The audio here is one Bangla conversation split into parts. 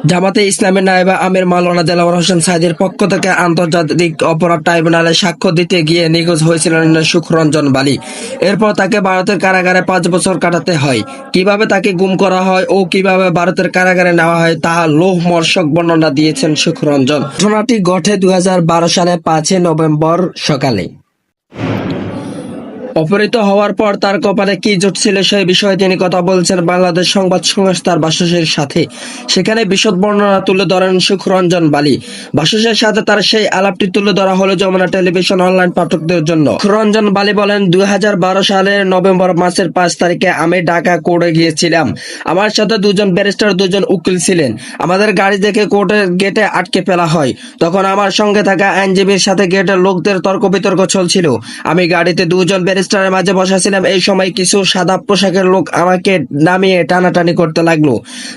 জামাতে ইসলামের নায়েবে আমির মাওলানা দেলাওয়ার হোসেন সাঈদীর পক্ষ থেকে আন্তর্জাতিক অপরাধ ট্রাইব্যুনালে সাক্ষ্য দিতে গিয়ে নিখোঁজ হয়েছিলেন সুখরঞ্জন বালী। এরপর তাকে ভারতের কারাগারে ৫ বছর কাটাতে হয়। কিভাবে তাকে গুম করা হয় ও কিভাবে ভারতের কারাগারে নেওয়া হয় তা লোমহর্ষক বর্ণনা দিয়েছেন সুখরঞ্জন। ঘটনাটি ঘটে ২০১২ সালে ৫ই নভেম্বর সকালে। অপহৃত হওয়ার পর তার কপালে কি জুটছিল সেই বিষয়ে তিনি কথা বলছেন বাংলাদেশ সংবাদ সংস্থার বাসসের সাথে। সেখানে বিশদ বর্ণনা তুলে ধরেন সুখরঞ্জন বালী। বাসসের সাথে তার সেই আলাপটি তুলে ধরা হলো যমুনা টেলিভিশন অনলাইন পাঠকদের জন্য। সুখরঞ্জন বালী বলেন, ২০১২ সালের নভেম্বর মাসের ৫ তারিখে আমি ঢাকা কোর্টে গিয়েছিলাম। আমার সাথে দুজন ব্যারিস্টার, দুজন উকিল ছিলেন। আমাদের গাড়ি দেখে কোর্টের গেটে আটকে ফেলা হয়। তখন আমার সঙ্গে থাকা আইনজীবীর সাথে গেটের লোকদের তর্ক বিতর্ক চলছিল। আমি গাড়িতে দুজন ব্যারিস্টারের মাঝে বসা ছিলাম। এই সময় কিছু সাদা পোশাকের লোক আমাকে নামিয়ে টানাটানি করতে লাগলো।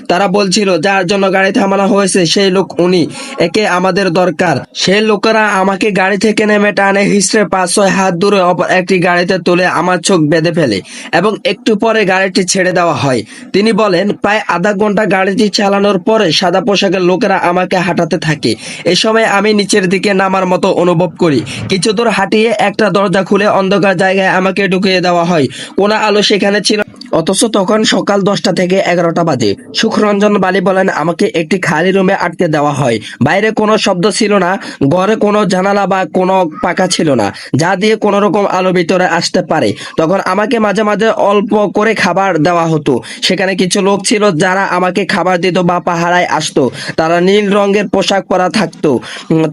তারা বলছিল, যার জন্য গাড়ি থামানো হয়েছে সেই লোক উনি, একে আমাদের দরকার। সেই লোকেরা আমাকে গাড়ি থেকে নেমে টানে হিঁচড়ে ৫-৬ হাত দূরে অপর একটি গাড়িতে তুলে আমার চোখ বেঁধে ফেলে এবং একটু পরে গাড়িটি ছেড়ে দেওয়া হয়। তিনি বলেন, প্রায় আধা ঘন্টা গাড়িটি চালানোর পরে সাদা পোশাকের লোকেরা আমাকে হাঁটাতে থাকে। এই সময় আমি নিচের দিকে নামার মতো অনুভব করি। কিছু দূর হাঁটিয়ে একটা দরজা খুলে অন্ধকার জায়গায় আমাকে ঢুকিয়ে দেওয়া হয়। কোনো আলো সেখানে ছিল, অথচ তখন সকাল ১০টা থেকে ১১টা বাজে। সুখরঞ্জন বালী বলেন, আমাকে একটি খালি রুমে আটকে দেওয়া হয়। বাইরে কোনো শব্দ ছিল না, ঘরে কোনো জানালা বা কোনো পাখা ছিল না যা দিয়ে কোনো রকম আলো ভিতরে আসতে পারে। তখন আমাকে মাঝে মাঝে অল্প করে খাবার দেওয়া হতো। সেখানে কিছু লোক ছিল যারা আমাকে খাবার দিত বা পাহারায় আসতো। তারা নীল রঙের পোশাক পরা থাকতো।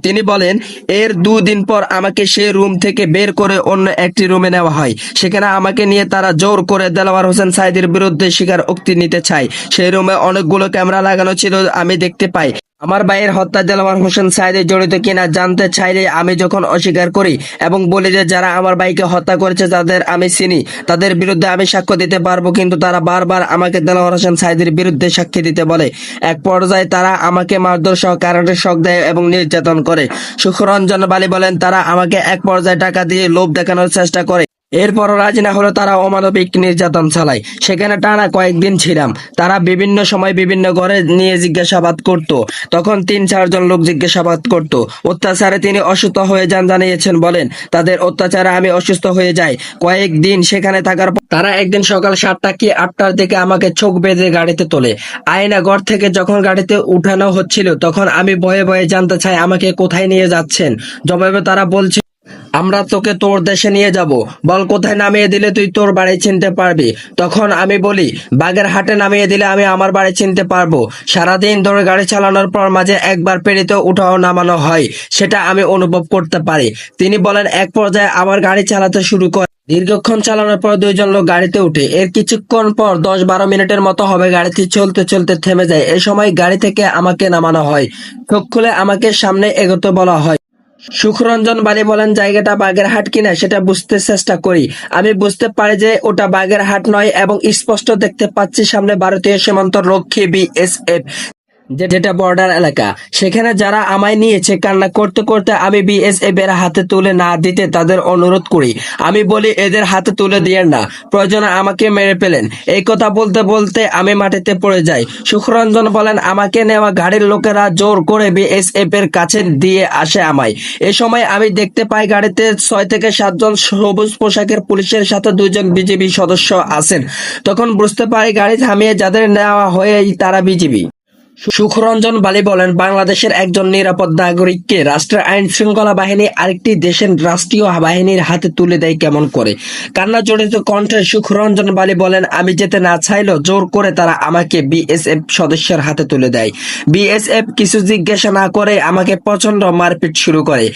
তিনি বলেন, এর ২ দিন পর আমাকে সেই রুম থেকে বের করে অন্য একটি রুমে নেওয়া হয়। সেখানে আমাকে নিয়ে তারা জোর করে দেলাওয়ার হোসেন সাঈদীর বিরুদ্ধে স্বীকারোক্তি নিতে চায়। সেই রুমে অনেকগুলো ক্যামেরা লাগানো ছিল। আমি দেখতে পাই আমার ভাইয়ের হত্যা দেলাওয়ার হোসেন সাঈদী জড়িত কিনা জানতে চাইলে আমি যখন অস্বীকার করি এবং বলি যে যারা আমার ভাইকে হত্যা করেছে তাদের আমি চিনি, তাদের বিরুদ্ধে আমি সাক্ষ্য দিতে পারবো, কিন্তু তারা বারবার আমাকে দেলাওয়ার হোসেন সাঈদীর বিরুদ্ধে সাক্ষী দিতে বলে। এক পর্যায়ে তারা আমাকে মারধর সহ কারেন্টের শক দেয় এবং নির্যাতন করে। সুখরঞ্জন বালী বলেন, তারা আমাকে এক পর্যায়ে টাকা দিয়ে লোভ দেখানোর চেষ্টা করে। এরপরও রাজি না হলে তারা অমানবিক নির্যাতন চালায়। সেখানে টানা কয়েকদিন ছিলাম। তারা বিভিন্ন সময় বিভিন্ন ঘরে নিয়ে জিজ্ঞাসাবাদ করত। তখন ৩-৪ জন লোক জিজ্ঞাসাবাদ করত। অত্যাচারে তিনি অসুস্থ হয়ে যান জানিয়েছেন। বলেন, তাদের অত্যাচারে আমি অসুস্থ হয়ে যাই। কয়েকদিন সেখানে থাকার পর তারা একদিন সকাল ৭টা কি ৮টার দিকে আমাকে চোখ বেঁধে গাড়িতে তোলে। আয়না ঘর থেকে যখন গাড়িতে উঠানো হচ্ছিল তখন আমি ভয়ে ভয়ে জানতে চাই আমাকে কোথায় নিয়ে যাচ্ছেন। জবাবে তারা বলছে, আমরা তোকে তোর দেশে নিয়ে যাব, বল কোথায় নামিয়ে দিলে তুই তোর বাড়ি চিনতে পারবি। তখন আমি বলি, বাগেরহাটে নামিয়ে দিলে আমি আমার বাড়ি চিনতে পারবো। সারাদিন ধরে গাড়ি চালানোর পর মাঝে একবার পেরিতে উঠাও নামানো হয়, সেটা আমি অনুভব করতে পারি। তিনি বলেন, এক পর্যায়ে আবার গাড়ি চালাতে শুরু করে। দীর্ঘক্ষণ চালানোর পর ২ জন লোক গাড়িতে উঠে। এর কিছুক্ষণ পর ১০-১২ মিনিটের মতো হবে গাড়িটি চলতে চলতে থেমে যায়। এই সময় গাড়ি থেকে আমাকে নামানো হয়। চোখ খুলে আমাকে সামনে এগোতে বলা হয়। সুখরঞ্জন বালী বলেন, জায়গাটা বাগেরহাট কিনা সেটা বুঝতে চেষ্টা করি। আমি বুঝতে পারি যে ওটা বাগেরহাট নয় এবং স্পষ্ট দেখতে পাচ্ছি সামনে ভারতীয় সীমান্ত রক্ষী বিএসএফ, যেটা বর্ডার এলাকা। সেখানে যারা আমায় নিয়েছে কান্না করতে করতে আমি বিএসএফ এর হাতে তুলে না দিতে তাদের অনুরোধ করি। আমি বলি, এদের হাতে তুলে দিয়েন না, প্রয়োজনে আমাকে মেরে ফেলেন। এই কথা বলতে বলতে আমি মাটিতে পড়ে যাই। সুখরঞ্জন বলেন, আমাকে নেওয়া গাড়ির লোকেরা জোর করে বিএসএফ এর কাছে দিয়ে আসে আমায়। এ সময় আমি দেখতে পাই গাড়িতে ৬ থেকে ৭ জন সবুজ পোশাকের পুলিশের সাথে ২ জন বিজিবি সদস্য আছেন। তখন বুঝতে পারি গাড়ি থামিয়ে যাদের নেওয়া হয়ে তারা বিজিবি। সুখরঞ্জন বালী বলেন, বাংলাদেশের একজন নিরাপদ নাগরিককে রাষ্ট্রের আইন শৃঙ্খলা বাহিনী আরেকটি দেশের রাষ্ট্রীয় বাহিনীর হাতে তুলে দেয় কেমন করে। কান্না জড়িত কণ্ঠে সুখরঞ্জন বালী বলেন, আমি যেতে না চাইলেও জোর করে তারা আমাকে বিএসএফ সদস্যের হাতে তুলে দেয়। বিএসএফ কিছু জিজ্ঞাসা না করে আমাকে প্রচন্ড মারপিট শুরু করে।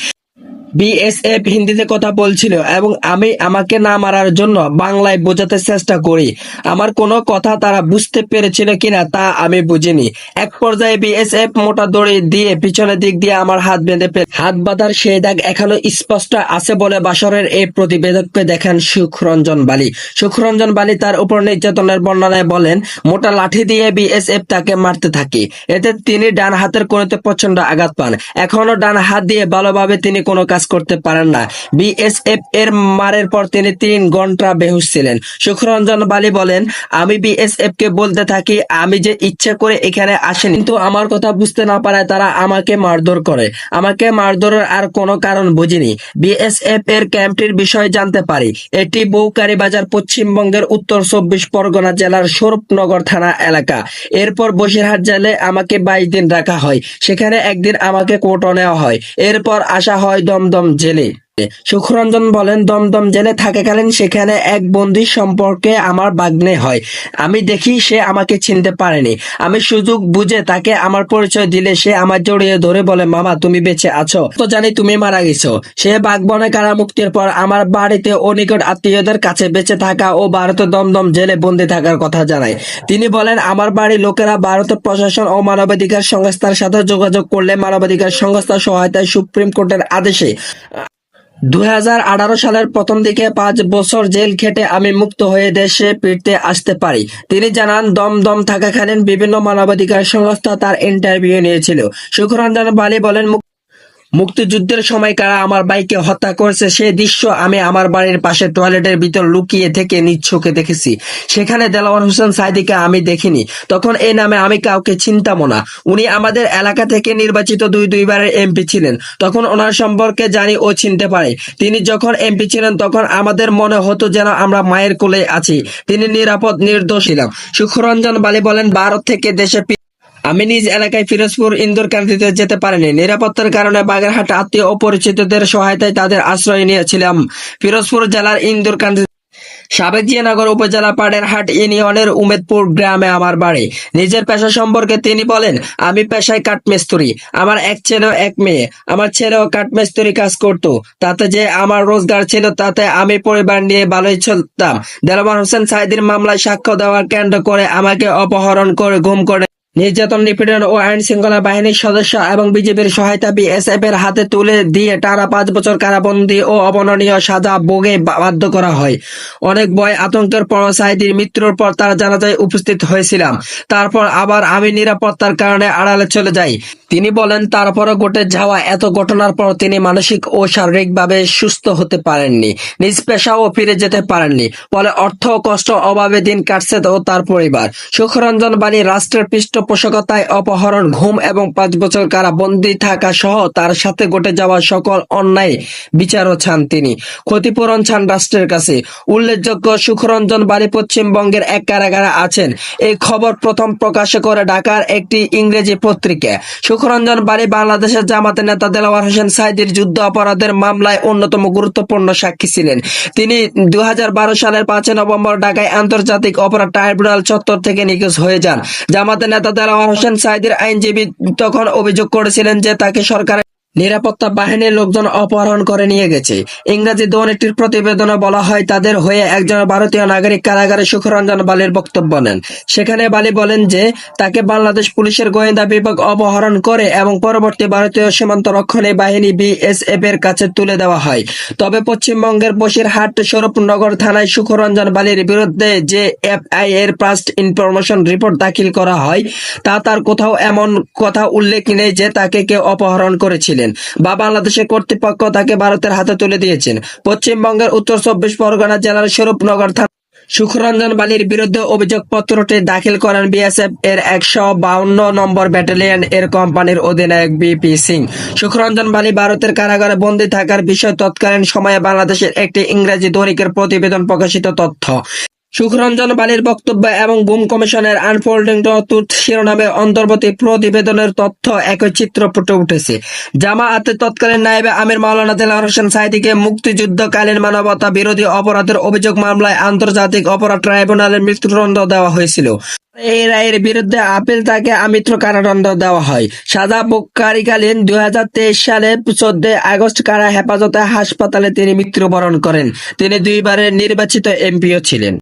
বিএসএফ হিন্দিতে কথা বলছিল এবং আমি আমাকে না মারার জন্য বাংলায় বোঝাতে চেষ্টা করি। আমার কোনো কথা তারা বুঝতে পেরেছিল কিনা তা আমি বুঝিনি। এক পর্যায়ে বিএসএফ মোটা দড়ি দিয়ে পিছনের দিক দিয়ে আমার হাত বেঁধে ফেলে। হাত বাঁধার সেই দাগ এখনো স্পষ্ট আছে বলে বাসরের এই প্রতিবেদককে দেখেন সুখরঞ্জন বালী। সুখরঞ্জন বালী তার উপর নির্যাতনের বর্ণনায় বলেন, মোটা লাঠি দিয়ে বিএসএফ তাকে মারতে থাকে। এতে তিনি ডান হাতের কোণেতে প্রচন্ড আঘাত পান। এখনো ডান হাত দিয়ে ভালোভাবে তিনি কোনো কাজ কাজ করতে পারেন না। বিএসএফ এর মারের পর তিনি 3 ঘন্টা বেহুশ ছিলেন। সুখরঞ্জন বালি বলেন, আমি বিএসএফ কে বলতে থাকি আমি যে ইচ্ছে করে এখানে আসেনি, কিন্তু আমার কথা বুঝতে না পারায় তারা আমাকে মারধর করে। আমাকে মারধরের আর কোনো কারণ বুঝিনি। বিএসএফ এর ক্যাম্পটির বিষয়ে জানতে পারি। এটি বউকারীবাজার, পশ্চিমবঙ্গের উত্তর 24 পরগনা জেলার স্বরূপনগর থানা এলাকা। এরপর বসিরহাট জেলে আমাকে 22 দিন রাখা হয়। সেখানে একদিন আমাকে কোর্টে নেওয়া হয়। এরপর আসা হয় দমদম জেলে। সুখরঞ্জন বলেন, দমদম জেলে থাকাকালীন সেখানে এক বন্দী সম্পর্কে আমার বাগ্নে হয়। আমি দেখি সে আমাকে চিনতে পারেনি। আমি সুযোগ বুঝে তাকে আমার পরিচয় দিলে সে আমার জড়িয়ে ধরে বলে, মামা তুমি বেঁচে আছো, তো জানি তুমি মারা গেছো। সে বাগবনে কারামুক্তির পর আমার বাড়িতে ও নিকট আত্মীয়দের কাছে বেঁচে থাকা ও ভারতের দমদম জেলে বন্দী থাকার কথা জানায়। তিনি বলেন, আমার বাড়ির লোকেরা ভারতের প্রশাসন ও মানবাধিকার সংস্থার সাথে যোগাযোগ করলে মানবাধিকার সংস্থার সহায়তায় সুপ্রিম কোর্টের আদেশে 2018 সালের প্রথম দিকে 5 বছর জেল খেটে আমি মুক্ত হয়ে দেশে ফিরতে আসতে পারি। তিনি জানান, দমদম থাকাকালীন বিভিন্ন মানবাধিকার সংস্থা তার ইন্টারভিউ নিয়েছিল। সুখরঞ্জন বালি বলেন, মুক্তিযুদ্ধের সময় কারা আমার ভাইকে হত্যা করেছে সেই দৃশ্য আমি আমার বাড়ির পাশে টয়লেটের ভিতর লুকিয়ে থেকে নিজ চোখে দেখেছি। সেখানে দেলোয়ার হোসেন সাঈদীকে আমি দেখিনি। তখন এই নামে আমি কাউকে চিনতামও না। উনি আমাদের এলাকা থেকে নির্বাচিত দুইবারের এমপি ছিলেন। তখন ওনার সম্পর্কে জানি ও চিনতে পারে। তিনি যখন এমপি ছিলেন তখন আমাদের মনে হতো যেন আমরা মায়ের কোলে আছি। তিনি নিরাপদ, নির্দোষ ছিলাম। সুখরঞ্জন বালি বলেন, ভারত থেকে দেশে আমি নিজ এলাকায় ফিরোজপুর ইন্দোরকান্দিতে যেতে পারিনি। নিরাপত্তার কারণে বাগেরহাট আত্মীয় ও পরিচিতদের সহায়তায় তাদের আশ্রয় নিয়েছিলাম। ফিরোজপুর জেলার ইন্দোরকান্দি সাবেক জিয়ানগর উপজেলা পাড়েরহাট ইউনিয়নের উমেদপুর গ্রামে আমার বাড়ি। নিজের পেশা সম্পর্কে তিনি বলেন, আমি পেশায় কাঠমিস্ত্রি। আমার এক ছেলে এক মেয়ে। আমার ছেলেও কাঠমিস্ত্রি কাজ করত। তাতে যে আমার রোজগার ছিল তাতে আমি পরিবার নিয়ে ভালোই চলতাম। দেলোয়ার হোসেন সাঈদীর মামলায় সাক্ষ্য দেওয়ার কেন্দ্র করে আমাকে অপহরণ করে গুম করে নির্যাতন, নিপীড়ন ও আইন শৃঙ্খলা বাহিনীর সদস্য এবং বিজেপির সহায়তা বিএসএফ এর হাতে তুলে দিয়ে টানা 5 বছর কারাবন্দী ও অবর্ণনীয় সাজা ভোগে বাধ্য করা হয়। অনেক ভয় আতঙ্কের পর সাঈদীর মৃত্যুর পর তার জানাজায় উপস্থিত হয়েছিলাম। তারপর আবার আমি নিরাপত্তার কারণে আড়ালে চলে যাই। তিনি বলেন, তারপরও ঘটে যাওয়া এত ঘটনার পর তিনি মানসিক ও শারীরিকভাবে সুস্থ হতে পারেননি। নিজ পেশাও ফিরে যেতে পারেননি। ফলে অর্থ কষ্ট অভাবে দিন কাটছে ও তার পরিবার। সুখরঞ্জন বালি রাষ্ট্রের পৃষ্ঠপোষকতায় অপহরণ, ঘুম এবং 5 বছর কারাবন্দী থাকা সহ তার সাথে ঘটে যাওয়া সকল অন্যায় বিচারও চান তিনি। ক্ষতিপূরণ চান রাষ্ট্রের কাছে। উল্লেখযোগ্য, সুখরঞ্জন বালি পশ্চিমবঙ্গের এক কারাগারে আছেন। এই খবর প্রথম প্রকাশ করে ঢাকার একটি ইংরেজি পত্রিকা। সুখরঞ্জন বালি বাংলাদেশের জামাতের নেতা দেলোয়ার হোসেন সাঈদীর যুদ্ধ অপরাধের মামলায় অন্যতম গুরুত্বপূর্ণ সাক্ষী ছিলেন। তিনি 2012 সালের 5 নভেম্বর ঢাকায় আন্তর্জাতিক অপরাধ ট্রাইব্যুনাল চত্বর থেকে নিখোঁজ হয়ে যান। জামাতের নেতা দেলোয়ার হোসেন সাঈদীর আইনজীবী তখন অভিযোগ করেছিলেন যে তাকে সরকারের নিরাপত্তা বাহিনীর লোকজন অপহরণ করে নিয়ে গেছে। ইংরেজি দৈনিকটির প্রতিবেদনে বলা হয়, তাদের হয়ে একজন ভারতীয় নাগরিক কারাগারে সুখরঞ্জন বালির বক্তব্য নেন। সেখানে বালি বলেন যে তাকে বাংলাদেশ পুলিশের গোয়েন্দা বিভাগ অপহরণ করে এবং পরবর্তী ভারতীয় সীমান্ত রক্ষণী বাহিনী বিএসএফ এর কাছে তুলে দেওয়া হয়। তবে পশ্চিমবঙ্গের বসিরহাট স্বরূপনগর থানায় সুখরঞ্জন বালির বিরুদ্ধে যে এফআই এর ফার্স্ট ইনফরমেশন রিপোর্ট দাখিল করা হয় তার কোথাও এমন কথা উল্লেখ নেই যে তাকে কেউ অপহরণ করেছিল বা বাংলাদেশের কর্তৃপক্ষ তাকে ভারতের হাতে তুলে দিয়েছেন। পশ্চিমবঙ্গের উত্তর 24 পরগনা জেলার স্বরূপনগর থানা সুখরঞ্জন বালির বিরুদ্ধে অভিযোগপত্রটি দাখিল করেন বিএসএফ এর 152 নম্বর ব্যাটালিয়ন এর কোম্পানির অধিনায়ক বিপি সিং। সুখরঞ্জন বালি ভারতের কারাগারে বন্দী থাকার বিষয়ে তৎকালীন সময়ে বাংলাদেশের একটি ইংরেজি দৈনিকের প্রতিবেদন প্রকাশিত তথ্য। সুখরঞ্জন বালির বক্তব্য এবং গুম কমিশনের আনফোল্ডিং ট্রুথ শিরোনামে অন্তর্বর্তী প্রতিবেদনের তথ্য একই চিত্র ফুটে উঠেছে। জামায়াতের তৎকালীন নায়েবে আমির মাওলানা দেলোয়ার হোসেন সাঈদীকে মুক্তিযুদ্ধকালীন মানবতা বিরোধী অপরাধের অভিযোগ মামলায় আন্তর্জাতিক অপরাধ ট্রাইব্যুনালের মৃত্যুদণ্ড দেওয়া হয়েছিল। এই রায়ের বিরুদ্ধে আপিল তাকে আমৃত্যু কারাদণ্ড দেওয়া হয়। সাজা ভোগকালীন 2023 সালে 14 আগস্ট কারা হেফাজতে হাসপাতালে তিনি মৃত্যুবরণ করেন। তিনি 2বারের নির্বাচিত এমপিও ছিলেন।